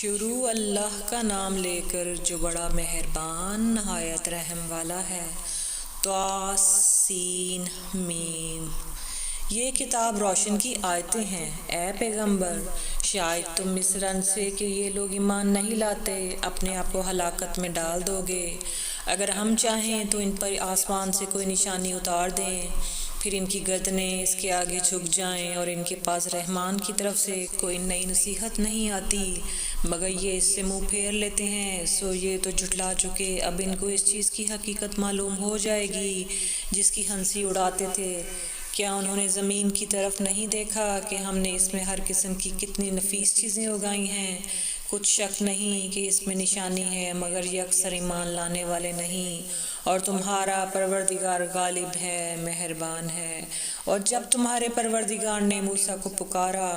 شروع اللہ کا نام لے کر جو بڑا مہربان نہایت رحم والا ہے۔ طاسین میم۔ یہ کتاب روشن کی آیتیں ہیں۔ اے پیغمبر، شاید تم اس رنج سے کہ یہ لوگ ایمان نہیں لاتے اپنے آپ کو ہلاکت میں ڈال دو گے۔ اگر ہم چاہیں تو ان پر آسمان سے کوئی نشانی اتار دیں، پھر ان کی گردنیں اس کے آگے جھک جائیں اور ان کے پاس رحمان کی طرف سے کوئی نئی نصیحت نہیں آتی مگر یہ اس سے منہ پھیر لیتے ہیں۔ سو یہ تو جھٹلا چکے، اب ان کو اس چیز کی حقیقت معلوم ہو جائے گی جس کی ہنسی اڑاتے تھے۔ کیا انہوں نے زمین کی طرف نہیں دیکھا کہ ہم نے اس میں ہر قسم کی کتنی نفیس چیزیں اگائی ہیں؟ کچھ شک نہیں کہ اس میں نشانی ہے مگر یہ اکثر ایمان لانے والے نہیں۔ اور تمہارا پروردگار غالب ہے، مہربان ہے۔ اور جب تمہارے پروردگار نے موسیٰ کو پکارا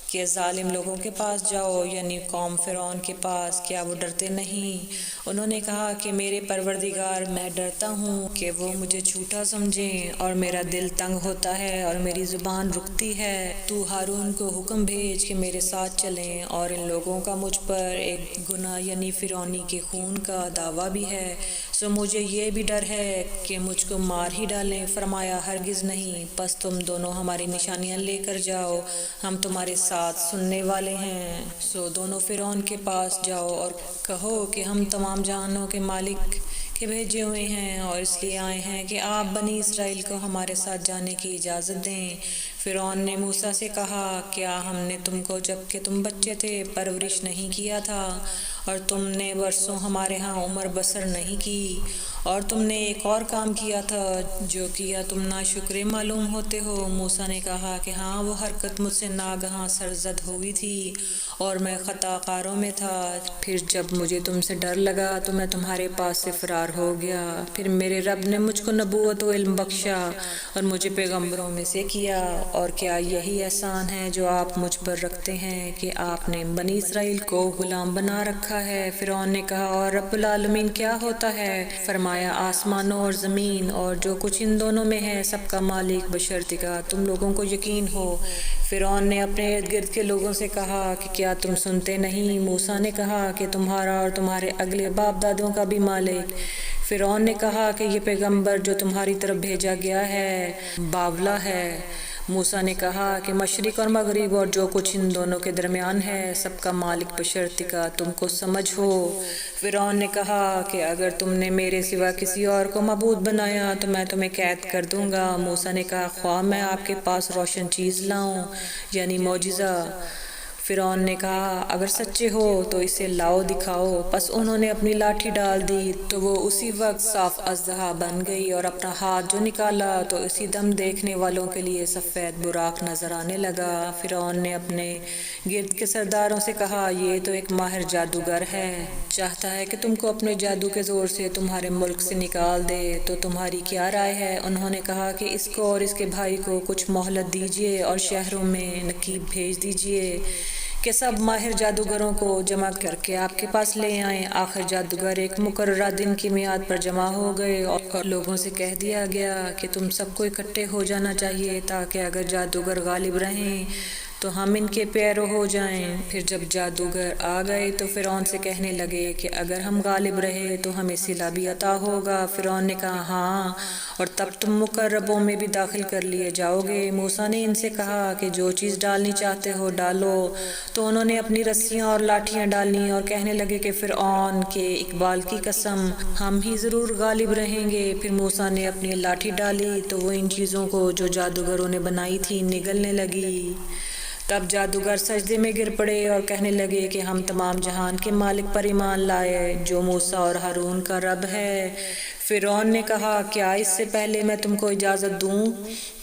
کہ ظالم لوگوں کے پاس جاؤ، یعنی قوم فرعون کے پاس، کیا وہ ڈرتے نہیں؟ انہوں نے کہا کہ میرے پروردگار، میں ڈرتا ہوں کہ وہ مجھے جھوٹا سمجھیں، اور میرا دل تنگ ہوتا ہے اور میری زبان رکتی ہے۔ تو ہارون کو حکم بھیج کہ میرے ساتھ چلیں، اور ان لوگوں کا مجھ پر ایک گناہ یعنی فرعونی کے خون کا دعویٰ بھی ہے، سو مجھے یہ بھی ڈر ہے کہ مجھ کو مار ہی ڈالیں۔ فرمایا ہرگز نہیں، پس تم دونوں ہماری نشانیاں لے کر جاؤ، ہم تمہارے ساتھ سننے والے ہیں۔ سو دونوں فرعون کے پاس جاؤ اور کہو کہ ہم تمام جہانوں کے مالک کے بھیجے ہوئے ہیں اور اس لیے آئے ہیں کہ آپ بنی اسرائیل کو ہمارے ساتھ جانے کی اجازت دیں۔ فرعون نے موسیٰ سے کہا، کیا ہم نے تم کو جب کہ تم بچے تھے پرورش نہیں کیا تھا، اور تم نے برسوں ہمارے ہاں عمر بسر نہیں کی؟ اور تم نے ایک اور کام کیا تھا جو کیا تم ناشکرے معلوم ہوتے ہو۔ موسیٰ نے کہا کہ ہاں، وہ حرکت مجھ سے ناگہاں سرزد ہوئی تھی اور میں خطا کاروں میں تھا۔ پھر جب مجھے تم سے ڈر لگا تو میں تمہارے پاس سے فرار ہو گیا۔ پھر میرے رب نے مجھ کو نبوت و علم بخشا اور مجھے پیغمبروں میں سے کیا۔ اور کیا یہی احسان ہے جو آپ مجھ پر رکھتے ہیں کہ آپ نے بنی اسرائیل کو غلام بنا رکھا ہے؟ فرعون نے کہا، اور رب العالمین کیا ہوتا ہے؟ فرمایا، آسمانوں اور زمین اور جو کچھ ان دونوں میں ہے سب کا مالک، بشرطیکہ تم لوگوں کو یقین ہو۔ فرعون نے اپنے ارد گرد کے لوگوں سے کہا کہ کیا تم سنتے نہیں؟ موسیٰ نے کہا کہ تمہارا اور تمہارے اگلے باپ دادوں کا بھی مالک۔ فرعون نے کہا کہ یہ پیغمبر جو تمہاری طرف بھیجا گیا ہے باولا ہے۔ موسیٰ نے کہا کہ مشرق اور مغرب اور جو کچھ ان دونوں کے درمیان ہے سب کا مالک، بشرطیکہ تم کو سمجھ ہو۔ فرعون نے کہا کہ اگر تم نے میرے سوا کسی اور کو معبود بنایا تو میں تمہیں قید کر دوں گا۔ موسیٰ نے کہا، خواہ میں آپ کے پاس روشن چیز لاؤں، یعنی معجزہ؟ فرعون نے کہا، اگر سچے ہو تو اسے لاؤ، دکھاؤ۔ پس انہوں نے اپنی لاٹھی ڈال دی تو وہ اسی وقت صاف اژدہا بن گئی، اور اپنا ہاتھ جو نکالا تو اسی دم دیکھنے والوں کے لیے سفید براق نظر آنے لگا۔ فرعون نے اپنے گرد کے سرداروں سے کہا، یہ تو ایک ماہر جادوگر ہے، چاہتا ہے کہ تم کو اپنے جادو کے زور سے تمہارے ملک سے نکال دے، تو تمہاری کیا رائے ہے؟ انہوں نے کہا کہ اس کو اور اس کے بھائی کو کچھ مہلت دیجیے اور شہروں میں نقیب بھیج دیجیے کہ سب ماہر جادوگروں کو جمع کر کے آپ کے پاس لے آئیں۔ آخر جادوگر ایک مقررہ دن کی میعاد پر جمع ہو گئے اور لوگوں سے کہہ دیا گیا کہ تم سب کو اکٹھے ہو جانا چاہیے تاکہ اگر جادوگر غالب رہیں تو ہم ان کے پیرو ہو جائیں۔ پھر جب جادوگر آ گئے تو فرعون سے کہنے لگے کہ اگر ہم غالب رہے تو ہمیں صلہ بھی عطا ہوگا۔ فرعون نے کہا، ہاں، اور تب تم مقربوں میں بھی داخل کر لیے جاؤ گے۔ موسیٰ نے ان سے کہا کہ جو چیز ڈالنی چاہتے ہو ڈالو۔ تو انہوں نے اپنی رسیاں اور لاٹھیاں ڈالیں اور کہنے لگے کہ فرعون کے اقبال کی قسم، ہم ہی ضرور غالب رہیں گے۔ پھر موسیٰ نے اپنی لاٹھی ڈالی تو وہ ان چیزوں کو جو جادوگروں نے بنائی تھی نگلنے لگی۔ تب جادوگر سجدے میں گر پڑے اور کہنے لگے کہ ہم تمام جہان کے مالک پر ایمان لائے جو موسیٰ اور ہارون کا رب ہے۔ فرعون نے کہا، کیا اس سے پہلے میں تم کو اجازت دوں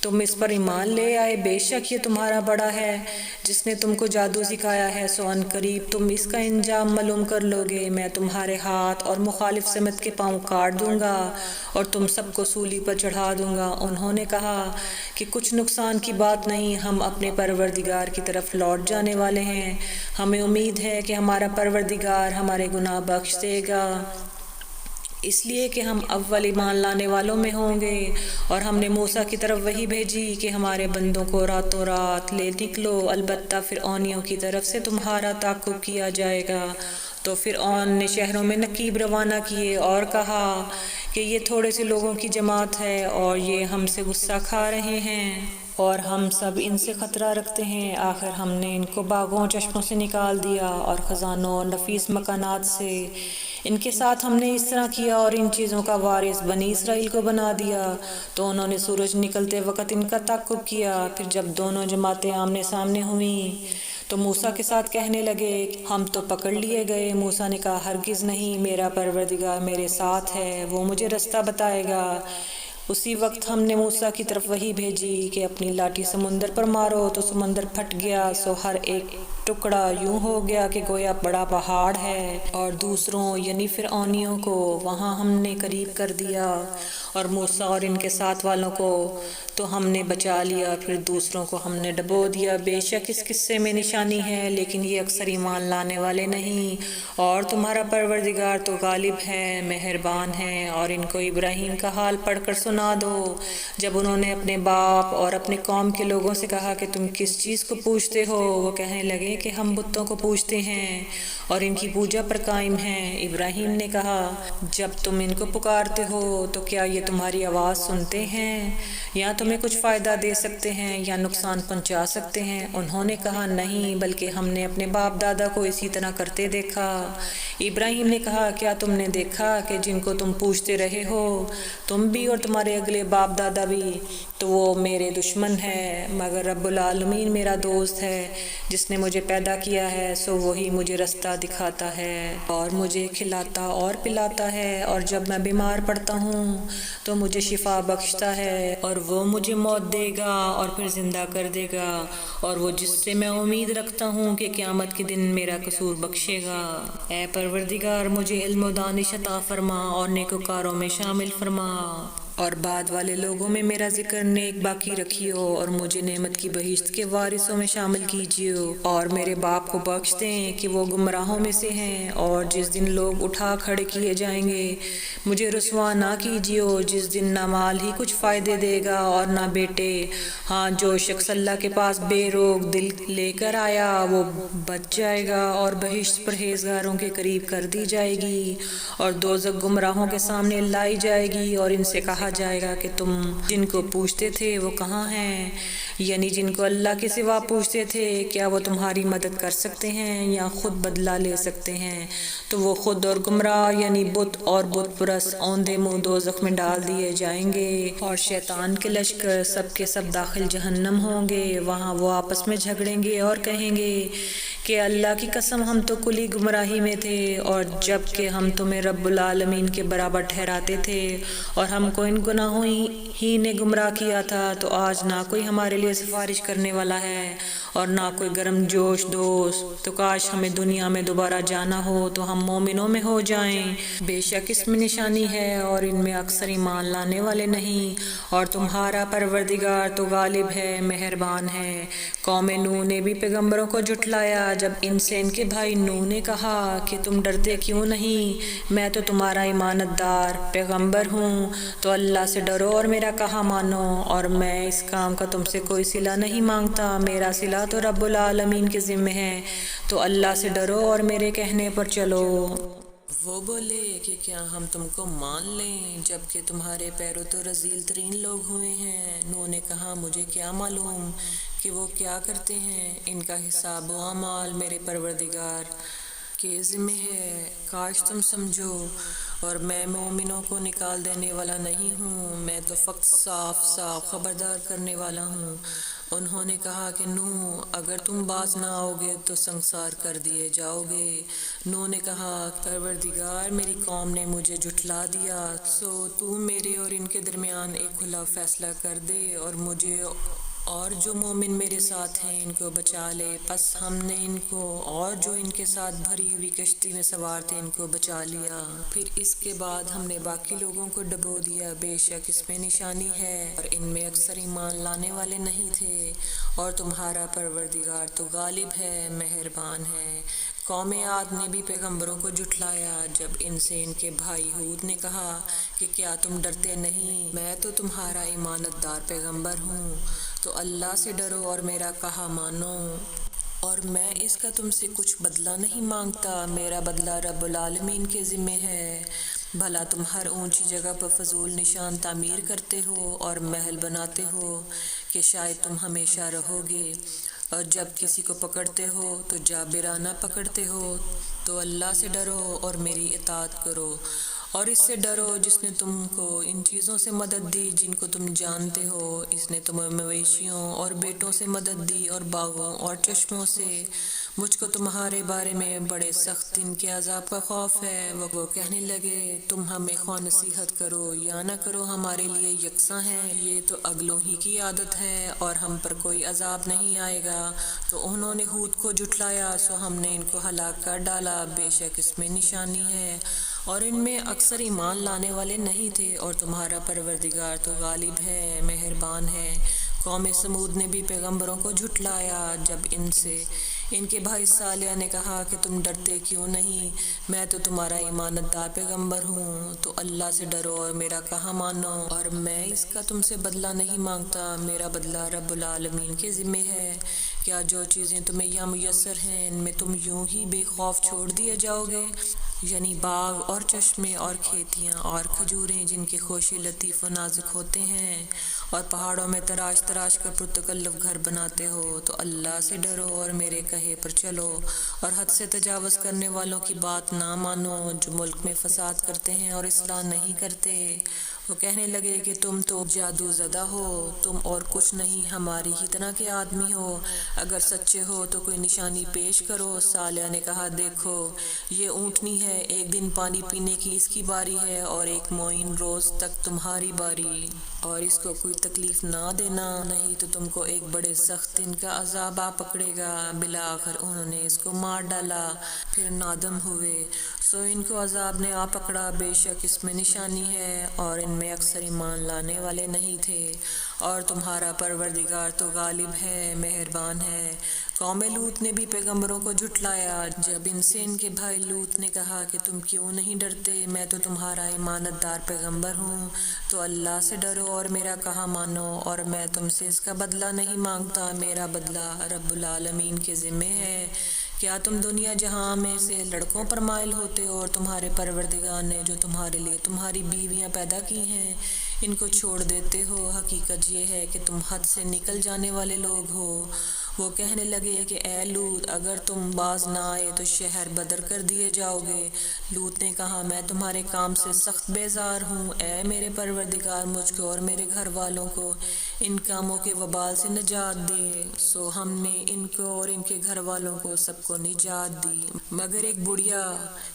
تم اس پر ایمان لے آئے؟ بے شک یہ تمہارا بڑا ہے جس نے تم کو جادو سکھایا ہے، سو ان قریب تم اس کا انجام معلوم کر لو گے۔ میں تمہارے ہاتھ اور مخالف سمت کے پاؤں کاٹ دوں گا اور تم سب کو سولی پر چڑھا دوں گا۔ انہوں نے کہا کہ کچھ نقصان کی بات نہیں، ہم اپنے پروردگار کی طرف لوٹ جانے والے ہیں، ہمیں امید ہے کہ ہمارا پروردگار ہمارے گناہ بخش دے گا اس لیے کہ ہم اول ایمان لانے والوں میں ہوں گے۔ اور ہم نے موسیٰ کی طرف وحی بھیجی کہ ہمارے بندوں کو راتوں رات لے نکلو، البتہ فرعونیوں کی طرف سے تمہارا تعاقب کیا جائے گا۔ تو فرعون نے شہروں میں نقیب روانہ کیے اور کہا کہ یہ تھوڑے سے لوگوں کی جماعت ہے اور یہ ہم سے غصہ کھا رہے ہیں اور ہم سب ان سے خطرہ رکھتے ہیں۔ آخر ہم نے ان کو باغوں و چشموں سے نکال دیا اور خزانوں اور نفیس مکانات سے۔ ان کے ساتھ ہم نے اس طرح کیا اور ان چیزوں کا وارث بنی اسرائیل کو بنا دیا۔ تو انہوں نے سورج نکلتے وقت ان کا تعاقب کیا۔ پھر جب دونوں جماعتیں آمنے سامنے ہوئیں تو موسیٰ کے ساتھ کہنے لگے ہم تو پکڑ لیے گئے۔ موسیٰ نے کہا ہرگز نہیں، میرا پروردگار میرے ساتھ ہے، وہ مجھے رستہ بتائے گا۔ اسی وقت ہم نے موسیٰ کی طرف وحی بھیجی کہ اپنی لاٹھی سمندر پر مارو، تو سمندر پھٹ گیا، سو ہر ایک ٹکڑا یوں ہو گیا کہ گویا بڑا پہاڑ ہے، اور دوسروں یعنی فرعونیوں کو وہاں ہم نے قریب کر دیا، اور موسیٰ اور ان کے ساتھ والوں کو تو ہم نے بچا لیا، پھر دوسروں کو ہم نے ڈبو دیا۔ بے شک اس قصے میں نشانی ہے، لیکن یہ اکثر ایمان لانے والے نہیں۔ اور تمہارا پروردگار تو غالب ہے، مہربان ہے۔ اور ان کو ابراہیم کا حال پڑھ کر سنا دو جب انہوں نے اپنے باپ اور اپنے قوم کے لوگوں سے کہا کہ تم کس چیز کو پوجتے ہو؟ وہ کہنے لگے کہ ہم بتوں کو پوجتے ہیں اور ان کی پوجا پر قائم ہیں۔ ابراہیم نے کہا جب تم ان کو پکارتے ہو تو کیا یہ تمہاری آواز سنتے ہیں یا تمہیں کچھ فائدہ دے سکتے ہیں یا نقصان پہنچا سکتے ہیں؟ انہوں نے کہا نہیں، بلکہ ہم نے اپنے باپ دادا کو اسی طرح کرتے دیکھا۔ ابراہیم نے کہا کیا تم نے دیکھا کہ جن کو تم پوجتے رہے ہو تم بھی اور تمہارے اگلے باپ دادا بھی، تو وہ میرے دشمن ہے، مگر رب العالمین میرا دوست ہے جس نے مجھے پیدا کیا ہے، سو وہی مجھے رستہ دکھاتا ہے اور مجھے کھلاتا اور پلاتا ہے، اور جب میں بیمار پڑتا ہوں تو مجھے شفا بخشتا ہے، اور وہ مجھے موت دے گا اور پھر زندہ کر دے گا، اور وہ جس سے میں امید رکھتا ہوں کہ قیامت کے دن میرا قصور بخشے گا۔ اے پروردگار مجھے علم و دانش عطا فرما اور نیکوکاروں میں شامل فرما، اور بعد والے لوگوں میں میرا ذکر نیک باقی رکھیو، اور مجھے نعمت کی بہشت کے وارثوں میں شامل کیجیو، اور میرے باپ کو بخش دیں کہ وہ گمراہوں میں سے ہیں، اور جس دن لوگ اٹھا کھڑے کیے جائیں گے مجھے رسوا نہ کیجیو، جس دن نہ مال ہی کچھ فائدے دے گا اور نہ بیٹے۔ ہاں جو شخص اللہ کے پاس بے روک دل لے کر آیا وہ بچ جائے گا، اور بہشت پرہیزگاروں کے قریب کر دی جائے گی، اور دوزخ گمراہوں کے سامنے لائی جائے گی، اور ان سے کہا جائے گا کہ تم جن کو پوچھتے تھے وہ کہاں ہیں؟ یعنی جن کو اللہ کے سوا پوچھتے تھے کیا وہ تمہاری مدد کر سکتے ہیں یا خود بدلہ لے سکتے ہیں؟ تو وہ خود اور گمراہ یعنی بت اور بت پرست اوندھے منہ دوزخ میں ڈال دیے جائیں گے، اور شیطان کے لشکر سب کے سب داخل جہنم ہوں گے۔ وہاں وہ آپس میں جھگڑیں گے اور کہیں گے کہ اللہ کی قسم ہم تو کلی گمراہی میں تھے، اور جب کہ ہم تمہیں رب العالمین کے برابر ٹھہراتے تھے اور ہم کو ان گناہوں ہی نے گمراہ کیا تھا، تو آج نہ کوئی ہمارے لیے سفارش کرنے والا ہے اور نہ کوئی گرم جوش دوست۔ تو کاش ہمیں دنیا میں دوبارہ جانا ہو تو ہم مومنوں میں ہو جائیں۔ بے شک اس میں نشانی ہے اور ان میں اکثر ایمان لانے والے نہیں، اور تمہارا پروردگار تو غالب ہے، مہربان ہے۔ قوم نوح نے بھی پیغمبروں کو جھٹلایا جب ان سے ان کے بھائی نوح نے کہا کہ تم ڈرتے کیوں نہیں؟ میں تو تمہارا امانت دار پیغمبر ہوں، تو اللہ سے ڈرو اور میرا کہا مانو، اور میں اس کام کا تم سے کوئی صلہ نہیں مانگتا، میرا صلہ تو رب العالمین کے ذمہ ہے، تو اللہ سے ڈرو اور میرے کہنے پر چلو۔ وہ بولے کہ کیا ہم تم کو مان لیں جبکہ تمہارے پیرو تو رذیل ترین لوگ ہوئے ہیں؟ نوح نے کہا مجھے کیا معلوم کہ وہ کیا کرتے ہیں، ان کا حساب و اعمال میرے پروردگار کے ذمہ ہے، کاش تم سمجھو، اور میں مومنوں کو نکال دینے والا نہیں ہوں، میں تو فقط صاف صاف خبردار کرنے والا ہوں۔ انہوں نے کہا کہ نوح اگر تم باز نہ آؤ گے تو سنسار کر دیے جاؤ گے۔ نوح نے کہا پروردگار میری قوم نے مجھے جھٹلا دیا، سو تو میرے اور ان کے درمیان ایک کھلا فیصلہ کر دے اور مجھے اور جو مومن میرے ساتھ ہیں ان کو بچا لے۔ پس ہم نے ان کو اور جو ان کے ساتھ بھری ہوئی کشتی میں سوار تھے ان کو بچا لیا، پھر اس کے بعد ہم نے باقی لوگوں کو ڈبو دیا۔ بے شک اس میں نشانی ہے اور ان میں اکثر ایمان لانے والے نہیں تھے، اور تمہارا پروردگار تو غالب ہے، مہربان ہے۔ قوم عاد نے بھی پیغمبروں کو جھٹلایا جب ان سے ان کے بھائی ہود نے کہا کہ کیا تم ڈرتے نہیں، میں تو تمہارا امانت دار پیغمبر ہوں، تو اللہ سے ڈرو اور میرا کہا مانو، اور میں اس کا تم سے کچھ بدلہ نہیں مانگتا، میرا بدلہ رب العالمین کے ذمہ ہے۔ بھلا تم ہر اونچی جگہ پر فضول نشان تعمیر کرتے ہو اور محل بناتے ہو کہ شاید تم ہمیشہ رہو گے، اور جب کسی کو پکڑتے ہو تو جابرانہ پکڑتے ہو، تو اللہ سے ڈرو اور میری اطاعت کرو، اور اس سے ڈرو جس نے تم کو ان چیزوں سے مدد دی جن کو تم جانتے ہو، اس نے تمہیں مویشیوں اور بیٹوں سے مدد دی اور باغوں اور چشموں سے، مجھ کو تمہارے بارے میں بڑے سخت دن کے عذاب کا خوف ہے۔ وہ کہنے لگے تم ہمیں خواہ نصیحت کرو یا نہ کرو ہمارے لیے یکساں ہیں، یہ تو اگلوں ہی کی عادت ہے اور ہم پر کوئی عذاب نہیں آئے گا۔ تو انہوں نے ہود کو جھٹلایا سو ہم نے ان کو ہلاک کر ڈالا، بے شک اس میں نشانی ہے، اور ان میں اکثر ایمان لانے والے نہیں تھے، اور تمہارا پروردگار تو غالب ہے، مہربان ہے۔ قوم سمود نے بھی پیغمبروں کو جھٹلایا جب ان سے ان کے بھائی صالح نے کہا کہ تم ڈرتے کیوں نہیں، میں تو تمہارا امانت دار پیغمبر ہوں، تو اللہ سے ڈرو اور میرا کہا مانو، اور میں اس کا تم سے بدلہ نہیں مانگتا، میرا بدلہ رب العالمین کے ذمہ ہے۔ کیا جو چیزیں تمہیں یہاں میسر ہیں ان میں تم یوں ہی بے خوف چھوڑ دیے جاؤ گے؟ یعنی باغ اور چشمے اور کھیتیاں اور کھجوریں جن کے خوشے لطیف و نازک ہوتے ہیں، اور پہاڑوں میں تراش تراش کر پرتکلف گھر بناتے ہو، تو اللہ سے ڈرو اور میرے کہے پر چلو، اور حد سے تجاوز کرنے والوں کی بات نہ مانو جو ملک میں فساد کرتے ہیں اور اصلاح نہیں کرتے۔ وہ کہنے لگے کہ تم تو جادو زدہ ہو، تم اور کچھ نہیں، ہماری ہی طرح کے آدمی ہو، اگر سچے ہو تو کوئی نشانی پیش کرو۔ صالح نے کہا دیکھو یہ اونٹنی ہے، ایک دن پانی پینے کی اس کی باری ہے اور ایک معین روز تک تمہاری باری، اور اس کو کوئی تکلیف نہ دینا، نہیں تو تم کو ایک بڑے سخت دن کا عذاب آ پکڑے گا۔ بالآخر انہوں نے اس کو مار ڈالا، پھر نادم ہوئے، سو ان کو عذاب نے آ پکڑا، بے شک اس میں نشانی ہے، اور ان میں اکثر ایمان لانے والے نہیں تھے، اور تمہارا پروردگار تو غالب ہے، مہربان ہے۔ قوم لوط نے بھی پیغمبروں کو جھٹلایا جب ان سے ان کے بھائی لوط نے کہا کہ تم کیوں نہیں ڈرتے، میں تو تمہارا امانت دار پیغمبر ہوں، تو اللہ سے ڈرو اور میرا کہا مانو، اور میں تم سے اس کا بدلہ نہیں مانگتا، میرا بدلہ رب العالمین کے ذمہ ہے۔ کیا تم دنیا جہاں میں سے لڑکوں پر مائل ہوتے ہو، اور تمہارے پروردگار نے جو تمہارے لیے تمہاری بیویاں پیدا کی ہیں ان کو چھوڑ دیتے ہو؟ حقیقت یہ ہے کہ تم حد سے نکل جانے والے لوگ ہو۔ وہ کہنے لگے کہ اے لوط اگر تم باز نہ آئے تو شہر بدر کر دیے جاؤ گے۔ لوط نے کہا میں تمہارے کام سے سخت بیزار ہوں، اے میرے پروردگار مجھ کو اور میرے گھر والوں کو ان کاموں کے وبال سے نجات دے۔ سو ہم نے ان کو اور ان کے گھر والوں کو سب کو نجات دی، مگر ایک بڑھیا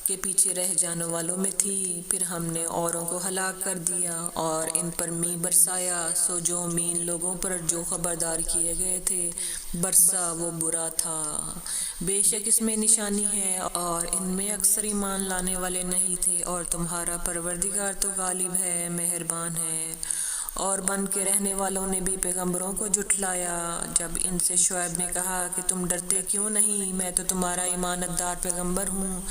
کے پیچھے رہ جانے والوں میں تھی، پھر ہم نے اوروں کو ہلاک کر دیا اور ان پر می برسایا، سو جو مین لوگوں پر جو خبردار کیے گئے تھے برسا وہ برا تھا۔ بے شک اس میں نشانی ہے اور ان میں اکثر ایمان لانے والے نہیں تھے، اور تمہارا پروردگار تو غالب ہے، مہربان ہے۔ اور بن کے رہنے والوں نے بھی پیغمبروں کو جھٹلایا جب ان سے شعیب نے کہا کہ تم ڈرتے کیوں نہیں، میں تو تمہارا امانت دار پیغمبر ہوں،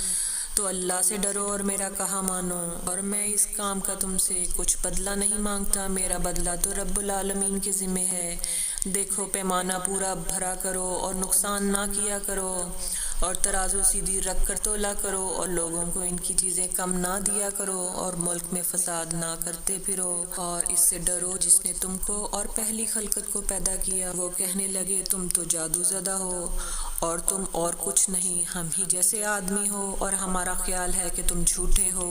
تو اللہ سے ڈرو اور میرا کہا مانو، اور میں اس کام کا تم سے کچھ بدلہ نہیں مانگتا، میرا بدلہ تو رب العالمین کے ذمہ ہے۔ دیکھو پیمانہ پورا بھرا کرو اور نقصان نہ کیا کرو، اور ترازو سیدھی رکھ کر تولا کرو، اور لوگوں کو ان کی چیزیں کم نہ دیا کرو، اور ملک میں فساد نہ کرتے پھرو، اور اس سے ڈرو جس نے تم کو اور پہلی خلقت کو پیدا کیا۔ وہ کہنے لگے تم تو جادو زدہ ہو اور تم اور کچھ نہیں، ہم ہی جیسے آدمی ہو، اور ہمارا خیال ہے کہ تم جھوٹے ہو،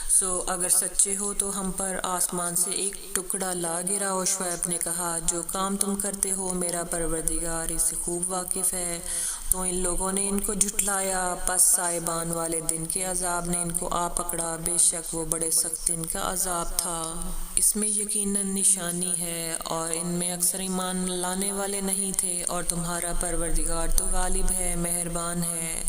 سو اگر سچے ہو تو ہم پر آسمان سے ایک ٹکڑا لا گراؤ۔ شعیب نے کہا جو کام تم کرتے ہو میرا پروردگار اس سے خوب واقف ہے۔ تو ان لوگوں نے ان کو جھٹلایا، پس سائبان والے دن کے عذاب نے ان کو آ پکڑا، بے شک وہ بڑے سخت دن کا عذاب تھا۔ اس میں یقیناً نشانی ہے اور ان میں اکثر ایمان لانے والے نہیں تھے، اور تمہارا پروردگار تو غالب ہے، مہربان ہے۔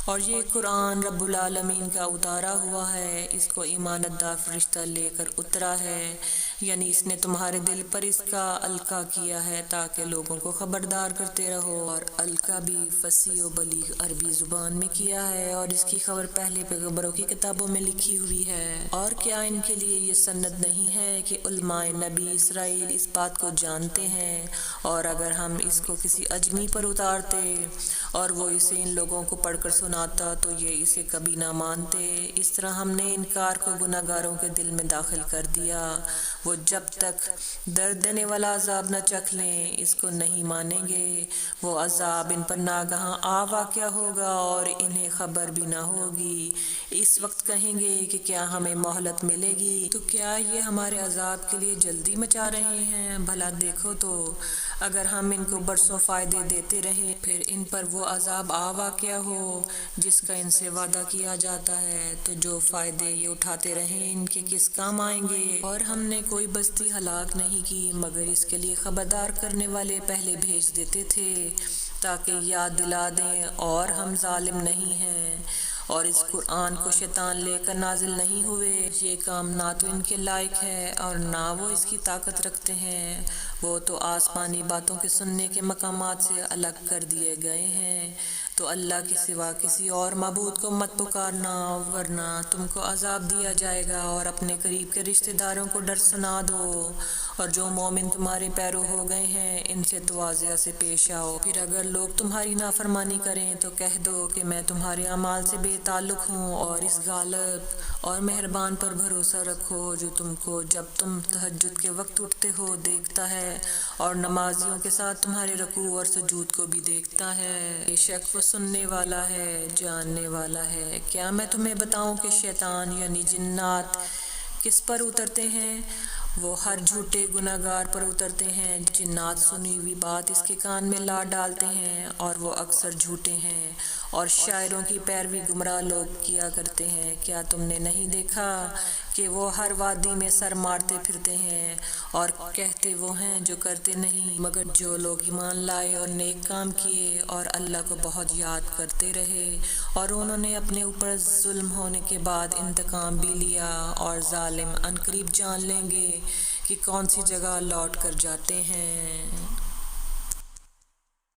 اور یہ قرآن رب العالمین کا اتارا ہوا ہے، اس کو امانت دار فرشتہ لے کر اترا ہے، یعنی اس نے تمہارے دل پر اس کا القاء کیا ہے تاکہ لوگوں کو خبردار کرتے رہو، اور القاء بھی فصیح و بلیغ عربی زبان میں کیا ہے، اور اس کی خبر پہلے پیغمبروں کی کتابوں میں لکھی ہوئی ہے۔ اور کیا ان کے لیے یہ سند نہیں ہے کہ علماء نبی اسرائیل اس بات کو جانتے ہیں، اور اگر ہم اس کو کسی اجمی پر اتارتے اور وہ اسے ان لوگوں کو پڑھ کر سناتا تو یہ اسے کبھی نہ مانتے۔ اس طرح ہم نے انکار کو گناہ گاروں کے دل میں داخل کر دیا، وہ جب تک درد دینے والا عذاب نہ چکھ لیں اس کو نہیں مانیں گے۔ وہ عذاب ان پر ناگہاں آ واقع ہوگا اور انہیں خبر بھی نہ ہوگی۔ اس وقت کہیں گے کہ کیا ہمیں مہلت ملے گی؟ تو کیا یہ ہمارے عذاب کے لیے جلدی مچا رہے ہیں؟ بھلا دیکھو تو اگر ہم ان کو برسوں فائدے دیتے رہے پھر ان پر وہ عذاب آ واقع ہو جس کا ان سے وعدہ کیا جاتا ہے تو جو فائدے یہ اٹھاتے رہیں ان کے کس کام آئیں گے؟ اور ہم نے کوئی بستی ہلاک نہیں کی مگر اس کے لیے خبردار کرنے والے پہلے بھیج دیتے تھے تاکہ یاد دلا دیں، اور ہم ظالم نہیں ہیں۔ اور اس قرآن کو شیطان لے کر نازل نہیں ہوئے، یہ کام نہ تو ان کے لائق ہے اور نہ وہ اس کی طاقت رکھتے ہیں، وہ تو آسمانی باتوں کے سننے کے مقامات سے الگ کر دیے گئے ہیں۔ تو اللہ کے سوا کسی اور معبود کو مت پکارنا ورنہ تم کو عذاب دیا جائے گا، اور اپنے قریب کے رشتہ داروں کو ڈر سنا دو، اور جو مومن تمہارے پیرو ہو گئے ہیں ان سے تواضع سے پیش آؤ۔ پھر اگر لوگ تمہاری نافرمانی کریں تو کہہ دو کہ میں تمہارے اعمال سے بے تعلق ہوں، اور اس غالب اور مہربان پر بھروسہ رکھو جو تم کو جب تم تہجد کے وقت اٹھتے ہو دیکھتا ہے، اور نمازیوں کے ساتھ تمہارے رکوع اور سجود کو بھی دیکھتا ہے۔ بے شک وہ سننے والا ہے، جاننے والا ہے۔ کیا میں تمہیں بتاؤں کہ شیطان یعنی جنات کس پر اترتے ہیں؟ وہ ہر جھوٹے گناہ گار پر اترتے ہیں۔ جنات سنی ہوئی بات اس کے کان میں لا ڈالتے ہیں اور وہ اکثر جھوٹے ہیں، اور شاعروں کی پیروی گمراہ لوگ کیا کرتے ہیں۔ کیا تم نے نہیں دیکھا کہ وہ ہر وادی میں سر مارتے پھرتے ہیں اور کہتے وہ ہیں جو کرتے نہیں، مگر جو لوگ ایمان لائے اور نیک کام کیے اور اللہ کو بہت یاد کرتے رہے، اور انہوں نے اپنے اوپر ظلم ہونے کے بعد انتقام بھی لیا، اور ظالم عنقریب جان لیں گے کہ کون سی جگہ لوٹ کر جاتے ہیں۔